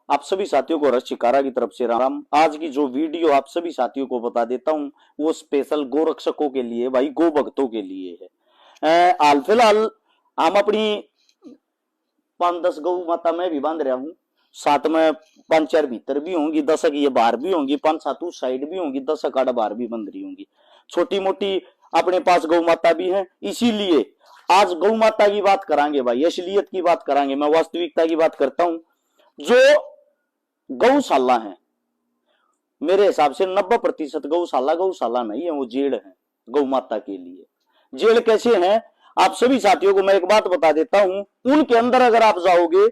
आप सभी साथियों को हर्ष शिकारा की तरफ से राम। आज की जो वीडियो आप सभी साथियों को बता देता हूं वो स्पेशल गो रक्षकों के लिए, भाई गो भक्तों के लिए है। हाल फिलहाल हम अपनी 5-10 गौ माता में भी बांध रहा हूं, साथ में 5-4 भीतर भी होंगी, 10 ये बाहर भी होंगी, 5-7 उस साइड भी होंगी, 10 आड़ बाहर भी बंध रही होंगी। छोटी मोटी अपने पास गौ माता भी है। इसीलिए आज गौ माता की बात करांगे भाई, असलियत की बात करांगे। मैं वास्तविकता की बात करता हूं। जो गौशाला है, मेरे हिसाब से 90% गौशाला नहीं है, वो जेड़ है गौ माता के लिए। जेड़ कैसे है, आप सभी साथियों को मैं एक बात बता देता हूं। उनके अंदर अगर आप जाओगे,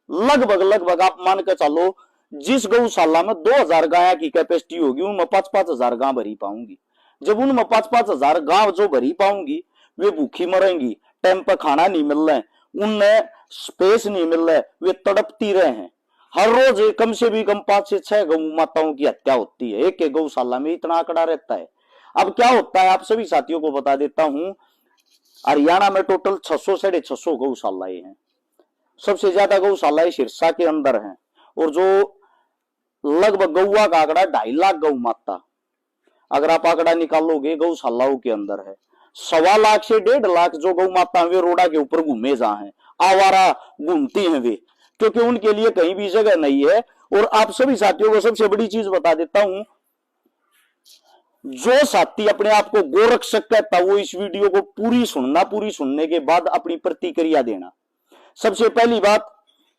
लगभग आप मान के चलो, जिस गौशाला में 2000 गाय की कैपेसिटी होगी, उनमें 5-5 हजार गाय भरी पाऊंगी। जब उनमें 5-5 हजार गाय जो भरी पाऊंगी, वे भूखी मरेंगी, टाइम पर खाना नहीं मिल रहा है, उनमें स्पेस नहीं मिल रहा है, वे तड़पती रहे हैं। हर रोज कम से भी कम 5 से 6 गौ माताओं की हत्या होती है, एक गौशाला में इतना आंकड़ा रहता है। अब क्या होता है, आप सभी साथियों को बता देता हूं। हरियाणा में टोटल 600-650 गौशालाएं हैं। सबसे ज्यादा गौशालाएं सिरसा के अंदर हैं, और जो लगभग गौवा का आंकड़ा 2.5 लाख गौ माता, अगर आप आंकड़ा निकालोगे गौशालाओं के अंदर है। 1.25 लाख से 1.5 लाख जो गौ माता वे रोडा के ऊपर घूमे जा हैं, आवारा घूमती हैं वे, क्योंकि उनके लिए कहीं भी जगह नहीं है। और आप सभी साथियों को सबसे बड़ी चीज बता देता हूं, जो साथी अपने आप को गोरक्षक कहता, वो इस वीडियो को पूरी सुनना, पूरी सुनने के बाद अपनी प्रतिक्रिया देना। सबसे पहली बात,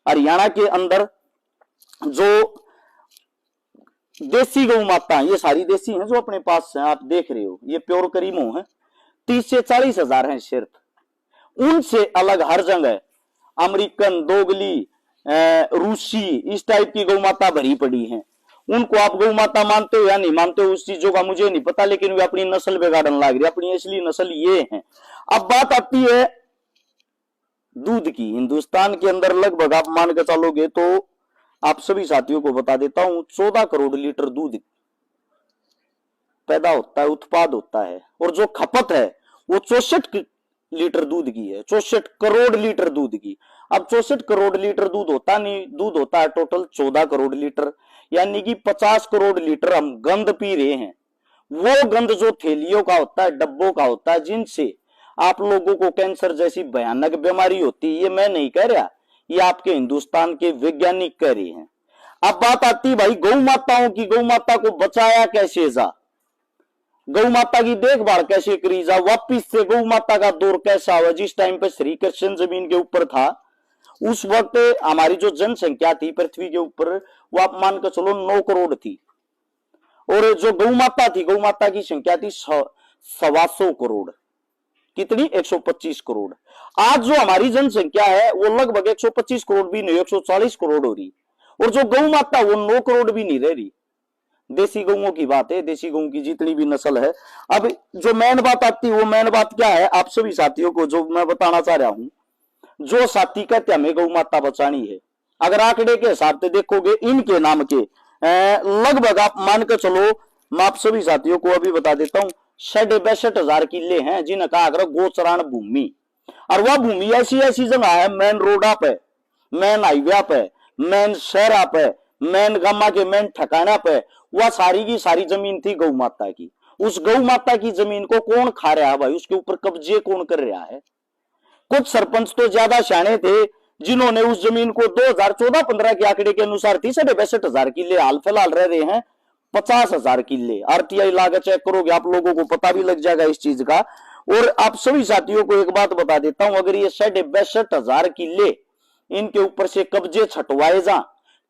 हरियाणा के अंदर जो देसी गौ माता है, ये सारी देसी हैं जो अपने पास हैं, आप देख रहे हो, ये प्योर करीमो है, 30 से 40 हजार है सिर्फ। उनसे अलग हर जगह अमेरिकन, दोगली, रूसी, इस टाइप की गौ माता भरी पड़ी हैं। उनको आप गौ माता मानते हो या नहीं मानते हो, उस चीजों का मुझे नहीं पता, लेकिन वे अपनी नस्ल बिगाड़ने लग रही, अपनी असली नस्ल ये है। अब बात आती है दूध की। हिंदुस्तान के अंदर लगभग आप मान के चलोगे तो आप सभी साथियों को बता देता हूं, 14 करोड़ लीटर दूध पैदा होता है, उत्पाद होता है, और जो खपत है वो 64 लीटर दूध की है, 64 करोड़ लीटर दूध की। अब 64 करोड़ लीटर दूध होता नहीं, दूध होता है टोटल 14 करोड़ लीटर, यानी कि 50 करोड़ लीटर हम गंद पी रहे हैं। वो गंद जो थैलियों का होता है, डब्बों का होता है, जिनसे आप लोगों को कैंसर जैसी भयानक बीमारी होती है, ये मैं नहीं कह रहा, ये आपके हिंदुस्तान के वैज्ञानिक कह रहे हैं। अब बात आती है भाई गौ माताओं की, गौ माता को बचाया कैसे जा, गौ माता की देखभाल कैसे करी जा, वापिस से गौ माता का दौर कैसा हुआ। जिस टाइम पे श्री कृष्ण जमीन के ऊपर था, उस वक्त हमारी जो जनसंख्या थी पृथ्वी के ऊपर, वो आप मान कर चलो 9 करोड़ थी, और जो गौ माता थी, गौ माता की संख्या थी 125 करोड़। कितनी? 125 करोड़। आज जो हमारी जनसंख्या है वो लगभग 125 करोड़ भी नहीं, 140 करोड़ हो रही, और जो गौ माता वो 9 करोड़ भी नहीं रह रही। देसी गौओं की बात है, देसी गऊ की जितनी भी नस्ल है। अब जो मेन बात आती है, वो मेन बात क्या है, आप सभी साथियों को जो मैं बताना चाह रहा हूं, जो साथी कहते हैं हमें गौ माता बचानी है, अगर आंकड़े के हिसाब से देखोगे, इनके नाम के लगभग आप मान के चलो, मैं आप सभी साथियों को अभी बता देता हूं, 62,000 किले हैं जिनका आग्रह गोचरान भूमि। और वह भूमि ऐसी ऐसी जगह है, मेन रोड आप है, मेन हाईवे आप है, मेन शहर आप है, मेन गामा के मेन ठिकाना पे, वह सारी की सारी जमीन थी गौ माता की। उस गौ माता की जमीन को कौन खा रहा है भाई, उसके ऊपर कब्जे कौन कर रहा है? कुछ सरपंच तो ज्यादा शाणे थे, जिन्होंने उस जमीन को 2014-15 के आंकड़े के अनुसार 63,000 किले, हाल फिलहाल रह रहे हैं 50,000 किले। आरटीआई लागत चेक करोगे, आप लोगों को पता भी लग जाएगा इस चीज का। और आप सभी साथियों को एक बात बता देता हूं, अगर ये 62,000 किले इनके ऊपर से कब्जे छटवाए जा,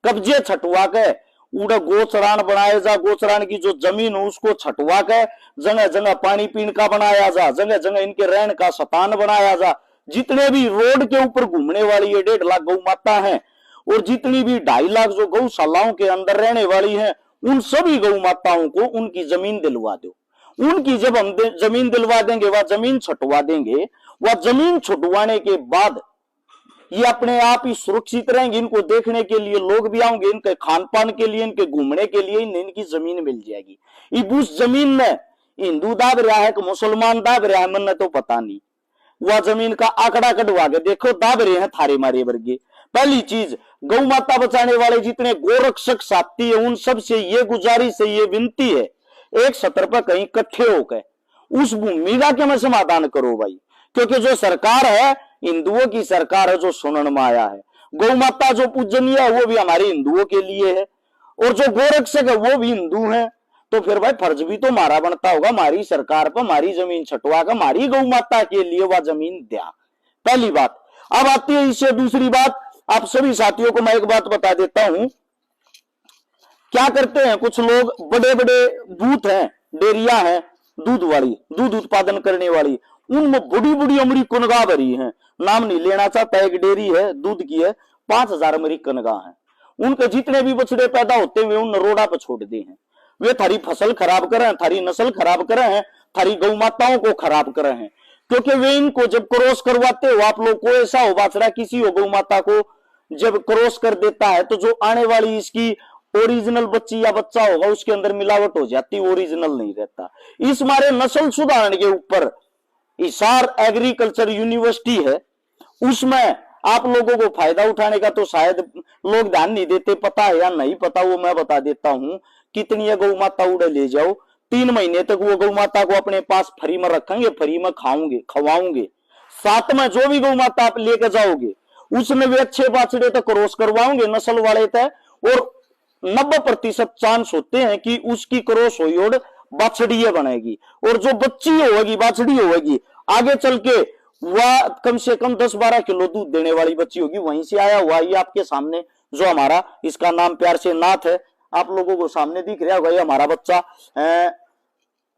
कब्जे छटवा के उड़ा गोचरान बनाया जा, गोचरान की जो जमीन है उसको छटवा के जगह जगह पानी पीने का बनाया जा, जगह जगह इनके रहने का स्थान बनाया जा। जितने भी रोड के ऊपर घूमने वाली ये 1.5 लाख गौ माता है, और जितनी भी 2.5 लाख जो गौशालाओं के अंदर रहने वाली हैं, उन सभी गौ माताओं को उनकी जमीन दिलवा दो। उनकी जब हम जमीन दिलवा देंगे, वह जमीन छुटवा देंगे, वह जमीन छुटवाने के बाद ये अपने आप ही सुरक्षित रहेंगे। इनको देखने के लिए लोग भी आएंगे, इनके खान पान के लिए, इनके घूमने के लिए इनकी जमीन मिल जाएगी। इब उस जमीन में हिंदू दाब रहा है कि मुसलमान दाब रहा है, मन तो पता नहीं। वह जमीन का आंकड़ा कटवा के देखो, दाब रहे हैं थारे मारे वर्गे। पहली चीज, गौ माता बचाने वाले जितने गोरक्षक साथी है उन सब से ये गुजारिश है, ये विनती है, एक सत्र पर कहीं इकट्ठे होकर उस भूमिका के में समाधान करो भाई। क्योंकि जो सरकार है हिंदुओं की सरकार है, जो सुनन में आया है। गौ माता जो पूजनीय है वो भी हमारे हिंदुओं के लिए है, और जो गोरक्षक है वो भी हिंदू है। तो फिर भाई फर्ज भी तो हमारा बनता होगा, हमारी सरकार पर हमारी जमीन छटवा कर हमारी गौ माता के लिए वह जमीन दिया। पहली बात। अब आती है इससे दूसरी बात। आप सभी साथियों को मैं एक बात बता देता हूं, क्या करते हैं कुछ लोग, बड़े बड़े बूथ हैं, डेयरियां हैं दूध वाली, दूध उत्पादन करने वाली, उनमें बड़ी बड़ी अमेरिकन गाय भरी है, नाम नहीं लेना चाहता, एक डेयरी है दूध की है, 5000 अमेरिकन गाय है। उनके जितने भी बछड़े पैदा होते हुए उन रोड़ा पर छोड़ दिए हैं। वे थारी फसल खराब कर रहे हैं, थारी नस्ल खराब कर रहे हैं, थारी गौ माताओं को खराब कर रहे हैं। क्योंकि वे इनको जब क्रॉस करवाते हो आप लोग को, ऐसा हो बाछड़ा किसी हो गौ माता को जब क्रॉस कर देता है तो जो आने वाली इसकी ओरिजिनल बच्ची या बच्चा होगा उसके अंदर मिलावट हो जाती, ओरिजिनल नहीं रहता। इस मारे नस्ल सुधारण के ऊपर हिसार एग्रीकल्चर यूनिवर्सिटी है, उसमें आप लोगों को फायदा उठाने का तो शायद लोग ध्यान नहीं देते, पता है या नहीं पता वो मैं बता देता हूं। कितनी है गौ माता उड़े ले जाओ, 3 महीने तक वो गौ माता को अपने पास फ्री में रखेंगे, फ्री में खाओगे खवाओगे। साथ में जो भी गौ माता आप लेकर जाओगे उसमें वे अच्छे बाछड़े तक क्रॉस करवाओगे नस्ल वाले तय, और 90% चांस होते हैं कि उसकी क्रॉस हुई और बाछड़ी बनेगी, और जो बच्ची होगी बाछड़ी होगी आगे चल के वह कम से कम 10-12 किलो दूध देने वाली बच्ची होगी। वहीं से आया हुआ ये आपके सामने जो हमारा, इसका नाम प्यार से नाथ है, आप लोगों को सामने दिख रहा होगा, ये हमारा बच्चा है।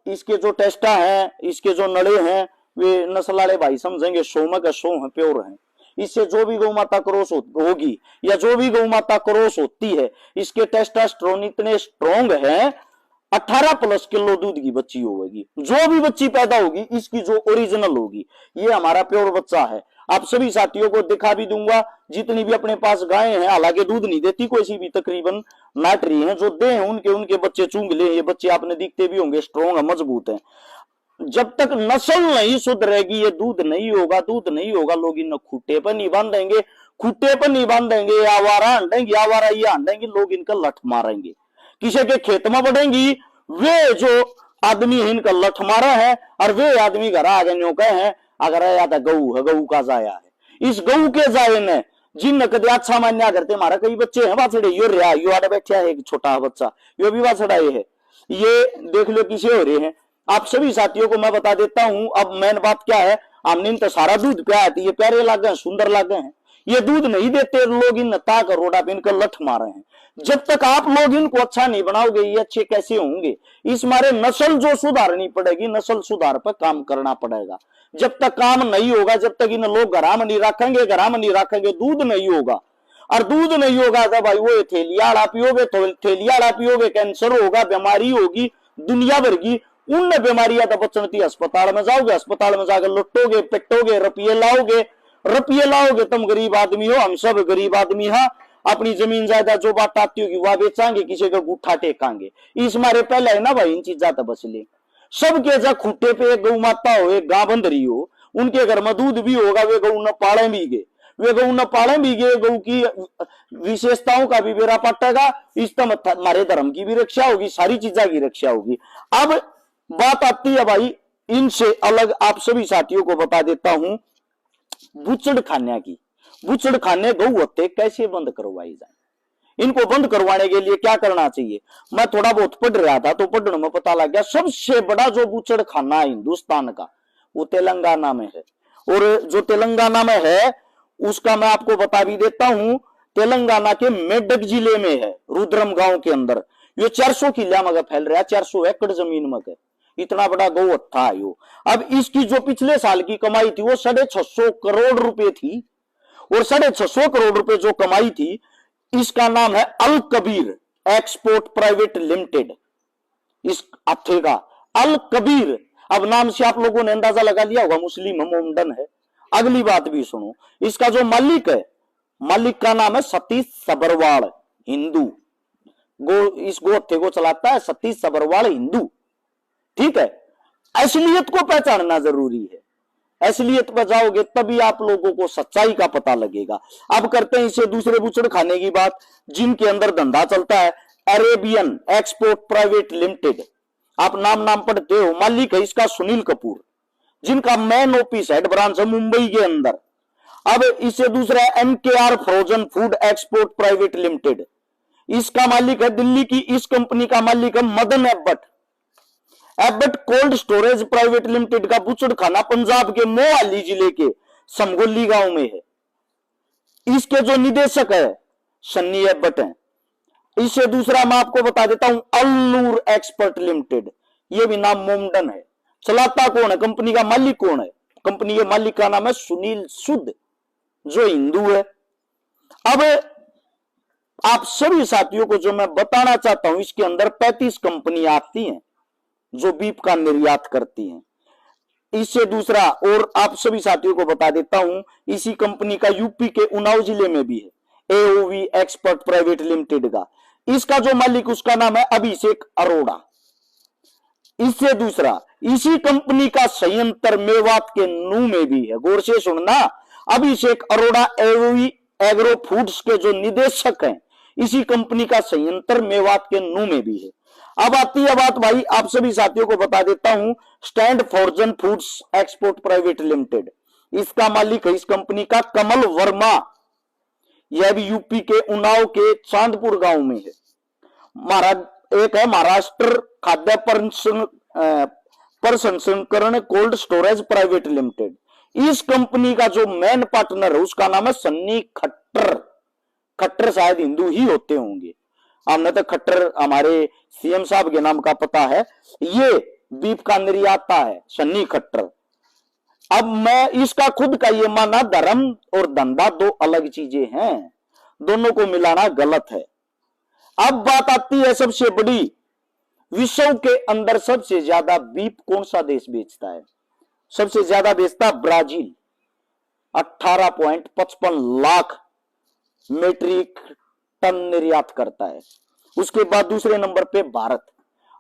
इसके जो टेस्टा हैं, इसके जो नड़े हैं, वे नस्ल वाले भाई समझेंगे 100 में का 100 है, प्योर है। इससे जो भी गौ माता क्रॉस होगी या जो भी गौ माता क्रॉस होती है, इसके टेस्टोस्टेरोन इतने स्ट्रॉन्ग है, 18+ किलो दूध की बच्ची होगी। जो भी बच्ची पैदा होगी इसकी जो ओरिजिनल होगी, ये हमारा प्योर बच्चा है। आप सभी साथियों को दिखा भी दूंगा, जितनी भी अपने पास गायें हैं, हालांकि दूध नहीं देती कोई सी भी, तकरीबन नाट रही हैं, जो दे हैं उनके बच्चे चूंग ले। ये बच्चे आपने दिखते भी होंगे, स्ट्रॉन्ग है, मजबूत है। जब तक नस्ल नहीं सुधरेगी ये दूध नहीं होगा, दूध नहीं होगा। लोग इन खूटे पर नहीं बांधेंगे, खूटे पर नहीं बांधेंगे, आवारा हंडेंगे, आवारा ये हंडेंगे, लोग इनका लठ मारेंगे। किसी के खेत में बढ़ेंगी, वे जो आदमी इनका लठ मारा है, और वे आदमी घर आ गए कहे हैं अगर आया था गऊ है, गऊ का जाया है। इस गऊ के जाये ने जिन कदे अच्छा मान्या करते, हमारा कई बच्चे हैं बाछड़े, यो रहा यो आड़े बैठा है एक छोटा बच्चा, यो भी बाछड़ा है, ये देख लो किसे हो रहे हैं। आप सभी साथियों को मैं बता देता हूं, अब मेन बात क्या है, हमने तो सारा दूध पिया है, ये प्यारे लागे हैं, सुंदर लागे हैं, ये दूध नहीं देते, लोग इन नता कर रोडा पे इनका लठ मारे हैं। जब तक आप लोग इनको अच्छा नहीं बनाओगे ये अच्छे कैसे होंगे। इस मारे नस्ल जो सुधारनी पड़ेगी, नस्ल सुधार पर काम करना पड़ेगा। जब तक काम नहीं होगा, जब तक इन लोग घरा में नहीं रखेंगे, घरा में नहीं रखेंगे, दूध नहीं होगा। और दूध नहीं होगा तो भाई वो थैलियाड़ा पियोगे, थैलियाड़ा पियोगे, कैंसर होगा, बीमारी होगी दुनिया भर की। उन बीमारियां तो बचनती, अस्पताल में जाओगे, अस्पताल में जाकर लुटोगे, पिटोगे, रुपये लाओगे, तुम गरीब आदमी हो, हम सब गरीब आदमी हैं। अपनी जमीन जायदाद जो बात आती होगी वह बेचांगे, किसी का गुठा टेकांगे। इस मारे पहले है ना भाई इन चीजा तो बच ले। सबके जा खूटे पे एक गौ माता हो, एक गां बंध रही हो, उनके घर में दूध भी होगा, वे गौ न पाले भी गे, गौ की विशेषताओं का भी बेरा पटेगा। इस तरह हमारे धर्म की भी रक्षा होगी, सारी चीजा की रक्षा होगी। अब बात आती है भाई इनसे अलग, आप सभी साथियों को बता देता हूं बूचड़ खाने की। बूचड़ खाने गौ होते कैसे बंद करवाई जाए, इनको बंद करवाने के लिए क्या करना चाहिए। मैं थोड़ा बहुत पढ़ रहा था तो पढ़ने में पता लग गया, सबसे बड़ा जो बूचड़ खाना है हिंदुस्तान का वो तेलंगाना में है। और जो तेलंगाना में है उसका मैं आपको बता भी देता हूं, तेलंगाना के मेडक जिले में है, रुद्रम गांव के अंदर। ये 400 किला में फैल रहा है, 400 एकड़ जमीन में, इतना बड़ा गौ था यो। अब इसकी जो पिछले साल की कमाई थी वो 650 करोड़ रुपए थी, और 650 करोड़ रुपए जो कमाई थी, इसका नाम है अल कबीर एक्सपोर्ट प्राइवेट लिमिटेड। इस हत्थे का अल कबीर, अब नाम से आप लोगों ने अंदाजा लगा लिया होगा मुस्लिम मोमडन है। अगली बात भी सुनो, इसका जो मालिक है, मालिक का नाम है सतीश सबरवाल, हिंदू। इस गोहत्थे को चलाता है सतीश सबरवाल, हिंदू। ठीक है, असलियत को पहचानना जरूरी है। असलियत पर जाओगे तभी आप लोगों को सच्चाई का पता लगेगा। अब करते हैं इसे दूसरे बुचड़ खाने की बात, जिनके अंदर धंधा चलता है अरेबियन एक्सपोर्ट प्राइवेट लिमिटेड। आप नाम पढ़ते हो, मालिक है इसका सुनील कपूर, जिनका मेन ऑफिस हेड ब्रांच है मुंबई के अंदर। अब इसे दूसरा है MKR frozen food export Private Limited, इसका मालिक है दिल्ली की, इस कंपनी का मालिक है Madan Abbott. Abbott cold storage private limited का बुचड़ खाना पंजाब के मोहाली जिले के समगोली गांव में है। इसके जो निदेशक है सन्नी एबट है। इससे दूसरा मैं आपको बता देता हूं अल्लूर एक्सपर्ट लिमिटेड, यह भी नाम मोमडन है। चलाता कौन है, कंपनी का मालिक कौन है? कंपनी के मालिक का नाम है सुनील सूद, जो हिंदू है। अब आप सभी साथियों को जो मैं बताना चाहता हूं, इसके अंदर 35 कंपनियां आती हैं जो बीफ का निर्यात करती हैं। इससे दूसरा और आप सभी साथियों को बता देता हूं, इसी कंपनी का यूपी के उन्नाव जिले में भी है AOV एक्सपर्ट प्राइवेट लिमिटेड का। इसका जो मालिक उसका नाम है अभिषेक अरोड़ा। इससे दूसरा इसी कंपनी का संयंत्र मेवात के नू में भी है। गौर से सुनना, अभिषेक अरोड़ा AOV एग्रो फूड्स के जो निदेशक हैं, इसी कंपनी का संयंत्र मेवात के नू में भी है। अब आती है बात भाई, आप सभी साथियों को बता देता हूं Stand Frozen Foods Export Private Limited, इसका मालिक है इस कंपनी का कमल वर्मा। यह भी यूपी के उन्नाव के चांदपुर गांव में है। एक है महाराष्ट्र खाद्य प्रसंस्करण कोल्ड स्टोरेज प्राइवेट लिमिटेड, इस कंपनी का जो मेन पार्टनर है उसका नाम है सन्नी खट्टर। खट्टर शायद हिंदू ही होते होंगे, हमने तो खट्टर हमारे CM साहब के नाम का पता है। ये बीफ का निर्याता है सन्नी खट्टर। अब मैं इसका खुद का ये माना धर्म और धंधा दो अलग चीजें हैं, दोनों को मिलाना गलत है। अब बात आती है सबसे बड़ी, विश्व के अंदर सबसे ज्यादा बीफ कौन सा देश बेचता है? सबसे ज्यादा बेचता ब्राजील, 18.55 लाख मेट्रिक टन निर्यात करता है। उसके बाद दूसरे नंबर पे भारत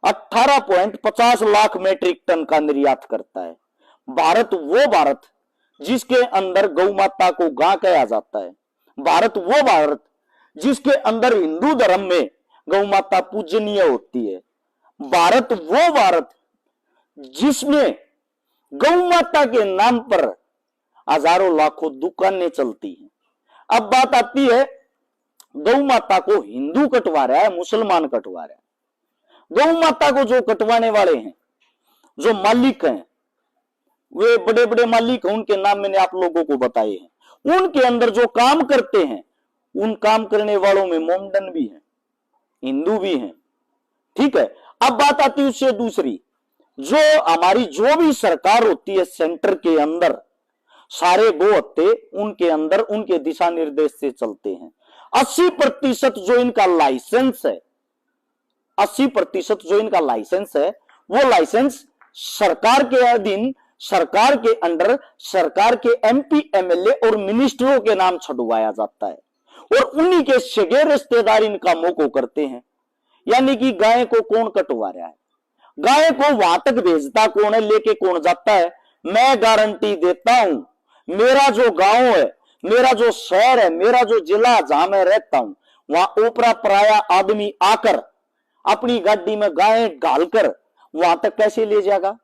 18.50 लाख मेट्रिक टन का निर्यात करता है। भारत जिसके अंदर गौ माता को गां कहा जाता है, भारत जिसके अंदर हिंदू धर्म में गौ माता पूजनीय होती है, भारत जिसमें गौ माता के नाम पर हजारों लाखों दुकानें चलती हैं। अब बात आती है, गौ माता को हिंदू कटवा रहा है, मुसलमान कटवा रहा है। गौ माता को जो कटवाने वाले हैं, जो मालिक हैं, वे बड़े बड़े मालिक हैं, उनके नाम मैंने आप लोगों को बताए हैं। उनके अंदर जो काम करते हैं, उन काम करने वालों में मोमडन भी हैं, हिंदू भी हैं। ठीक है। अब बात आती है उससे दूसरी, जो हमारी जो भी सरकार होती है सेंटर के अंदर, सारे गो हत्ते उनके अंदर उनके दिशा निर्देश से चलते हैं। 80% जो इनका लाइसेंस है, 80% जो इनका लाइसेंस है, वो लाइसेंस सरकार के अधीन, सरकार के अंडर, सरकार के MP MLA और मिनिस्टरों के नाम छुड़वाया जाता है, और उन्हीं के सगे रिश्तेदार इन कामों को करते हैं। यानी कि गाय को कौन कटवा रहा है, गाय को वहां तक भेजता कौन है, लेके कौन जाता है? मैं गारंटी देता हूं, मेरा जो गांव है, मेरा जो शहर है, मेरा जो जिला जहां मैं रहता हूं, वहां ओपरा पराया आदमी आकर अपनी गाड़ी में गाय डालकर वहां तक कैसे ले जाएगा?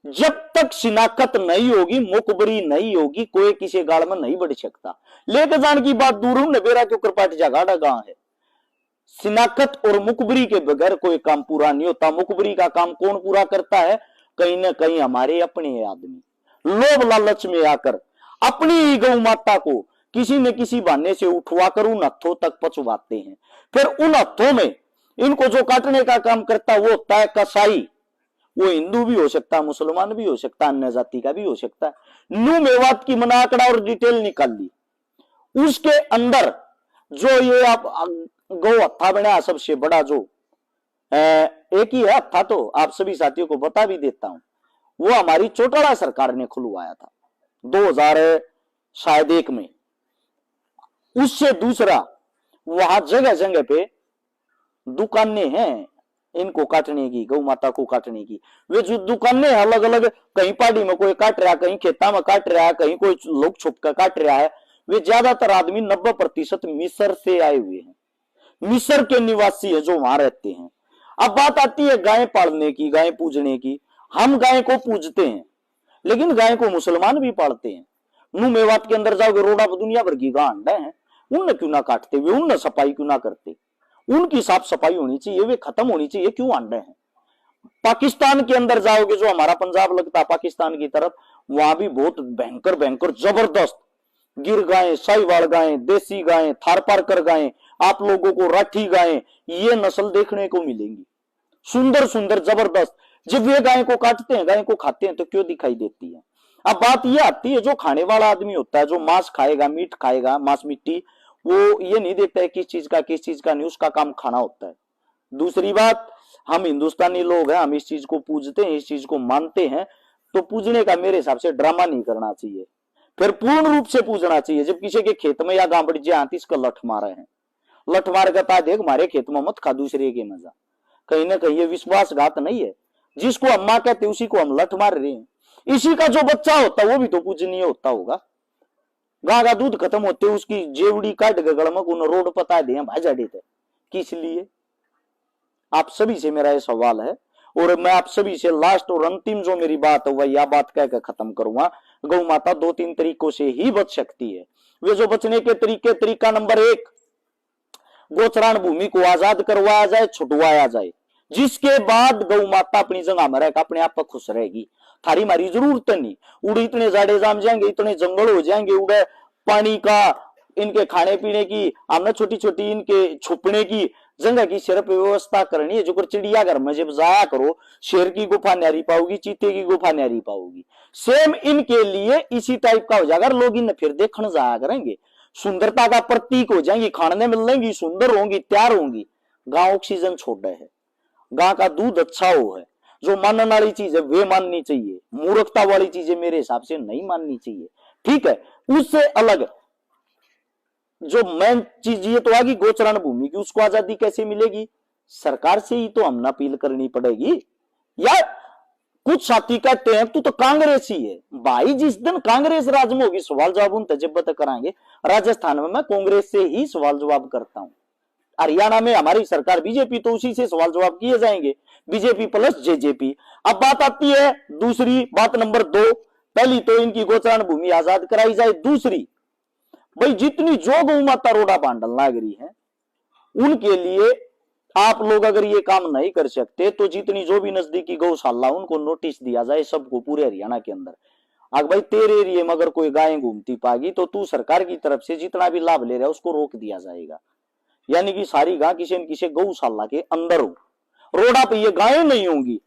जब तक शिनाख्त नहीं होगी, मुखबरी नहीं होगी, कोई किसी गाड़ में नहीं बढ़ सकता। लेकर जाने की बात दूर हूं, नबेरा के ऊपर पाट जागाड़ा गांव है। शिनाख्त और मुखबरी के बगैर कोई काम पूरा नहीं होता। मुखबरी का काम कौन पूरा करता है? कहीं ना कहीं हमारे अपने आदमी लोभ लालच में आकर अपनी ही गौ माता को किसी न किसी बहाने से उठवाकर उन हथों तक पहुंचवाते हैं। फिर उन हथों में इनको जो काटने का काम करता है वो होता है कसाई। वो हिंदू भी हो सकता है, मुसलमान भी हो सकता है, अन्य जाति का भी हो सकता है। न्यू मेवात की मैंने आंकड़ा और डिटेल निकाल ली, उसके अंदर जो ये आप गौ हत्था बना सबसे बड़ा, जो एक ही है हत्था, तो आप सभी साथियों को बता भी देता हूं, वो हमारी चौटाला सरकार ने खुलवाया था 2001 में। उससे दूसरा, वहां जगह जगह पे दुकानें हैं, इनको काटने की, गौ माता को काटने की। वे जो दुकानें अलग अलग, कहीं पहाड़ी में कोई काट रहा है, कहीं खेता में काट रहा है, कहीं कोई लोग छुप कर काट रहा है। वे ज्यादातर आदमी 90% मिस्र से आए हुए हैं, मिस्र के निवासी है जो वहां रहते हैं। अब बात आती है गाय पालने की, गाय पूजने की। हम गाय को पूजते हैं, लेकिन गाय को मुसलमान भी पालते हैं। नू मेवात के अंदर जाओगे, रोडा पर दुनिया भर की गाय अंडा है, उन क्यों ना काटते हुए, उन सफाई क्यों ना करते, उनकी साफ सफाई होनी चाहिए, वे खत्म होनी चाहिए, क्यों अंडे हैं। पाकिस्तान के अंदर जाओगे, जो हमारा पंजाब लगता है पाकिस्तान की तरफ, वहां भी बहुत भयंकर भयंकर जबरदस्त गिर गायें, साहिवाल गायें, देसी गायें, थारपारकर गायें, आप लोगों को राठी गायें, ये नस्ल देखने को मिलेंगी, सुंदर सुंदर जबरदस्त। जब वे गाय को काटते हैं, गाय को खाते हैं, तो क्यों दिखाई देती है। अब बात यह आती है, जो खाने वाला आदमी होता है, जो मांस खाएगा, मीट खाएगा, मांस मिट्टी, वो ये नहीं देखता है किस चीज का नहीं, उसका काम खाना होता है। दूसरी बात, हम हिंदुस्तानी लोग हैं, हम इस चीज को पूजते हैं, इस चीज को मानते हैं, तो पूजने का मेरे हिसाब से ड्रामा नहीं करना चाहिए, फिर पूर्ण रूप से पूजना चाहिए। जब किसी के खेत में या गांवड़ी जी आती, इसका लठ मारे हैं, लठ मार कर देख हमारे खेत में मत खा दूसरे के मजा, कहीं ना कहीं ये विश्वासघात नहीं है। जिसको अम्मा कहते उसी को हम लठ मार रहे हैं। इसी का जो बच्चा होता है वो भी तो पूजनीय होता होगा। गां का दूध खत्म होते उसकी जेवड़ी काट के गड़मक उन रोड पता दे भाजा देते, किस लिए। आप सभी से मेरा ये सवाल है, और मैं आप सभी से लास्ट और अंतिम जो मेरी बात है वह यह बात कहकर खत्म करूंगा। गौ माता 2-3 तरीकों से ही बच सकती है। वे जो बचने के तरीका नंबर 1, गोचरान भूमि को आजाद करवाया जाए, छुटवाया जाए, जिसके बाद गौ माता अपनी जगह में रहकर अपने आप पर खुश रहेगी। थारी मारी जरूरत नहीं, उड़े इतने जाड़े जाम जाएंगे, इतने जंगल हो जाएंगे, उड़े पानी का, इनके खाने पीने की, हमने छोटी छोटी इनके छुपने की जगह की सिर्फ व्यवस्था करनी है। जो कर चिड़ियाघर में जब जाया करो, शेर की गुफा न्यारी पाओगी, चीते की गुफा न्यारी पाओगी। सेम इनके लिए इसी टाइप का हो जाएगा, लोग इन फिर देखने जाया करेंगे, सुंदरता का प्रतीक हो जाएंगी, खाने मिलेंगी, सुंदर होंगी, तैयार होंगी। गांव ऑक्सीजन छोड़ है, गां का दूध अच्छा हो है, जो मानने वाली चीज है वे माननी चाहिए, मूर्खता वाली चीजें मेरे हिसाब से नहीं माननी चाहिए। ठीक है, उससे अलग जो मेन चीज ये तो आगी गोचरण भूमि की, उसको आजादी कैसे मिलेगी, सरकार से ही तो हमने अपील करनी पड़ेगी। यार कुछ साथी कहते हैं तू तो कांग्रेस ही है भाई, जिस दिन कांग्रेस राज में होगी सवाल जवाब उन तजब कराएंगे। राजस्थान में मैं कांग्रेस से ही सवाल जवाब करता हूं, हरियाणा में हमारी सरकार बीजेपी, तो उसी से सवाल जवाब किए जाएंगे, बीजेपी प्लस जेजेपी। अब बात आती है दूसरी बात नंबर 2, पहली तो इनकी गोचरण भूमि आजाद कराई जाए। दूसरी, भाई जितनी जो गौ माता रोडा बांडल लाग रही है, उनके लिए आप लोग अगर ये काम नहीं कर सकते तो जितनी जो भी नजदीकी गौशाला उनको नोटिस दिया जाए, सबको पूरे हरियाणा के अंदर। अगर भाई तेरे एरिया में अगर कोई गाय घूमती पाएगी तो तू सरकार की तरफ से जितना भी लाभ ले रहा है उसको रोक दिया जाएगा, यानी कि सारी गाय किसी न किसी गौशाला के अंदर हो। रोडा पे ये गायें नहीं होंगी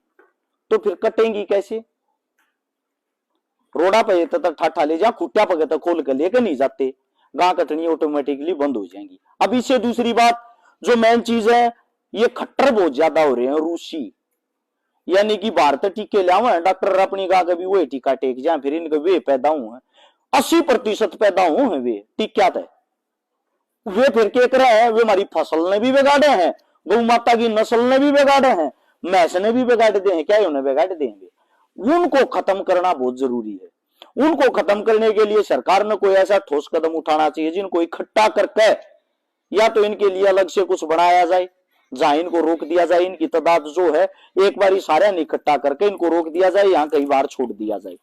तो फिर कटेंगी कैसे। रोडा पे ठाठा ले जा, खुट्टा पकड़ खोल कर लेकर नहीं जाते, गां कटनी ऑटोमेटिकली बंद हो जाएंगी। अब इससे दूसरी बात जो मेन चीज है, ये खट्टर बहुत ज्यादा हो रहे हैं रूसी, यानी कि भारत टीके लावे डॉक्टर अपनी गां कभी वो टीका टेक जाए, फिर इनके वे पैदा हुए 80% पैदा हुए हैं वे टीका थे, वे फिर क्या करे हैं, वे हमारी फसल ने भी बिगाड़े हैं, गौ माता की नस्ल ने भी बिगाड़े हैं, मैस ने भी बिगाड़ दे हैं, क्या उन्हें बिगाड़ देंगे। उनको खत्म करना बहुत जरूरी है। उनको खत्म करने के लिए सरकार ने कोई ऐसा ठोस कदम उठाना चाहिए जिनको इकट्ठा करके या तो इनके लिए अलग से कुछ बनाया जाए, जहां इनको रोक दिया जाए, इनकी तादाद जो है एक बार सारे इकट्ठा करके इनको रोक दिया जाए, यहाँ कई बार छोड़ दिया जाए।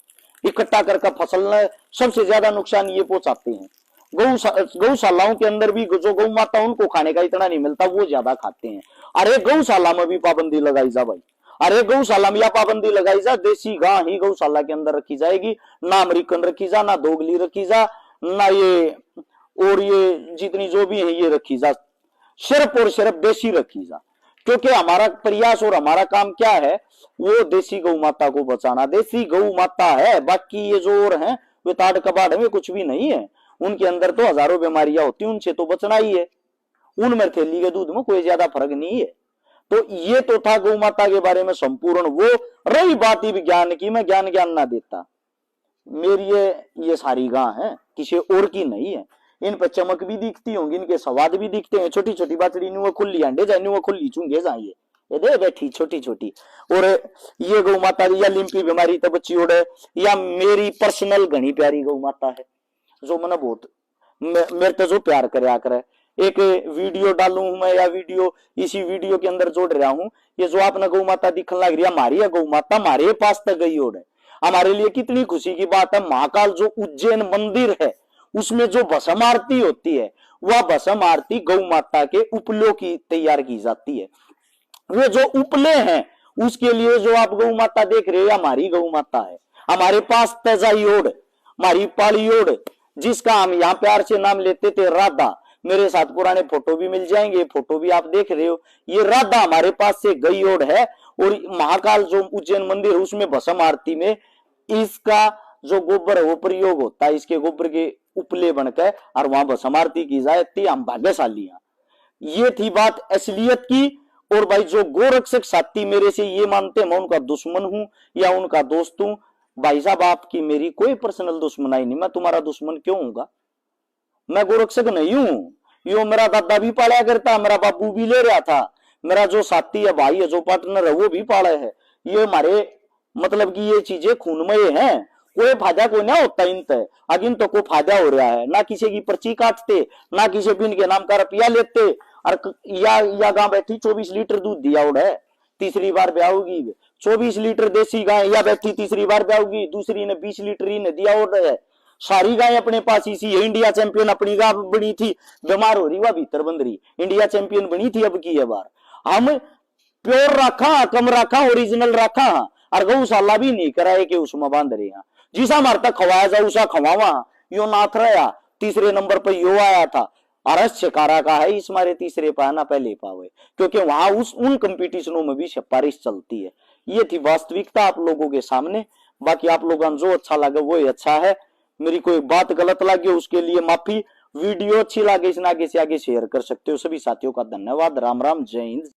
इकट्ठा करके फसल ने सबसे ज्यादा नुकसान ये पहुंचाते हैं। गौशालाओं के अंदर भी जो गौ माता उनको खाने का इतना नहीं मिलता, वो ज्यादा खाते हैं। अरे गौशाला में भी पाबंदी लगाई जा भाई, अरे गौशाला में या पाबंदी लगाई जा, देसी गां ही गौशाला के अंदर रखी जाएगी, ना अमेरिकन रखी जा, ना दोगली रखी जा, ना ये और ये जितनी जो भी है ये रखी जा, सिर्फ और सिर्फ देसी रखी जा। क्योंकि हमारा प्रयास और हमारा काम क्या है, वो देसी गौ माता को बचाना। देसी गौ माता है, बाकी ये जो और है वे ताड़ कबाड़ में कुछ भी नहीं है, उनके अंदर तो हजारों बीमारियां होती हैं, उनसे तो बचना ही है। उनमें थैली के दूध में कोई ज्यादा फर्क नहीं है। तो ये तो था गौ माता के बारे में संपूर्ण। वो रही बात ही विज्ञान की, मैं ज्ञान ना देता, मेरी ये सारी गां है, किसी और की नहीं है। इन पर चमक भी दिखती होंगी, इनके स्वाद भी दिखते हैं, छोटी छोटी बाछड़ी नुआ खुली अंडे जाए, नुआ खुली चूंगे जाइए, ये दे बैठी छोटी छोटी। और ये गौ माता या लिम्पी बीमारी तब बच्ची ओढ़े, या मेरी पर्सनल घनी प्यारी गौ माता है जो मैंने बहुत मेरे तो जो प्यार करे। एक वीडियो डालू हूं मैं, या वीडियो इसी वीडियो के अंदर जोड़ रहा हूं, ये जो आपने गौ माता दिखने लग रही है हमारी है गौ माता, हमारे पास तक गई ओढ़ है। हमारे लिए कितनी खुशी की बात है, महाकाल जो उज्जैन मंदिर है उसमें जो भस्म आरती होती है, वह भस्म आरती गौ माता के उपलों की तैयार की जाती है। वे जो उपले हैं उसके लिए जो आप गौ माता देख रहे हो हमारी गौ माता है। हमारे पास तेजाई ओढ़, हमारी पाली ओढ़, जिसका हम यहाँ प्यार से नाम लेते थे राधा। मेरे साथ पुराने फोटो भी मिल जाएंगे, फोटो भी आप देख रहे हो, ये राधा हमारे पास से गई ओढ़ है। और महाकाल जो उज्जैन मंदिर है उसमें भस्म आरती में इसका जो गोबर है वो प्रयोग होता है, इसके गोबर के उपले बनकर और वहां भस्म आरती की जाती। हम भाग्यशाली हैं। ये थी बात असलियत की। और भाई जो गोरक्षक साथी मेरे से ये मानते मैं उनका दुश्मन हूं या उनका दोस्त हूं, भाई साहब आपकी मेरी कोई पर्सनल दुश्मनाई नहीं, मैं तुम्हारा दुश्मन क्यों हूंगा? मैं गोरक्षक नहीं हूं। यो मेरा दादा भी पाला करता, मेरा बाबू भी ले रहा था, मेरा जो साथी है भाई है जो पार्टनर है वो भी पाला है। ये हमारे मतलब कि ये चीजें खूनमय हैं, कोई फायदा कोई ना होता इनसे। अगिन तो कोई फायदा हो रहा है, ना किसी की पर्ची काटते, ना किसी बिन के नाम का रुपया लेते। और या गांव बैठी 24 लीटर दूध दिया उड़ है, तीसरी बार ब्याहोगी। 24 लीटर देसी गाय या बैठी तीसरी बार ब्याहोगी, दूसरी ने 20 लीटर ही ने दिया उड़ है। सारी गाय अपने पास इसी है। इंडिया चैंपियन अपनी गाय बनी थी, बीमार हो रही वह भीतर बंद रही, इंडिया चैंपियन बनी थी अब की है बार। हम प्योर रखा, कम रखा, ओरिजिनल रखा, और गौशाला भी नहीं कराए कि उसमें बांध रहे हैं। जिसा हमारे तक खवाया जा उसा खवावा, यो नाथ रहा। तीसरे नंबर पर यो आया था, अरस्य कारा का है इस मारे तीसरे पाना पहले पावे, क्योंकि वहां उन कंपटीशनों में भी सिफारिश चलती है। ये थी वास्तविकता आप लोगों के सामने। बाकी आप लोगों को जो अच्छा लगे वो ही अच्छा है। मेरी कोई बात गलत लगी उसके लिए माफी। वीडियो अच्छी लगे इसे आगे से आगे शेयर कर सकते हो। सभी साथियों का धन्यवाद। राम राम, जय हिंद।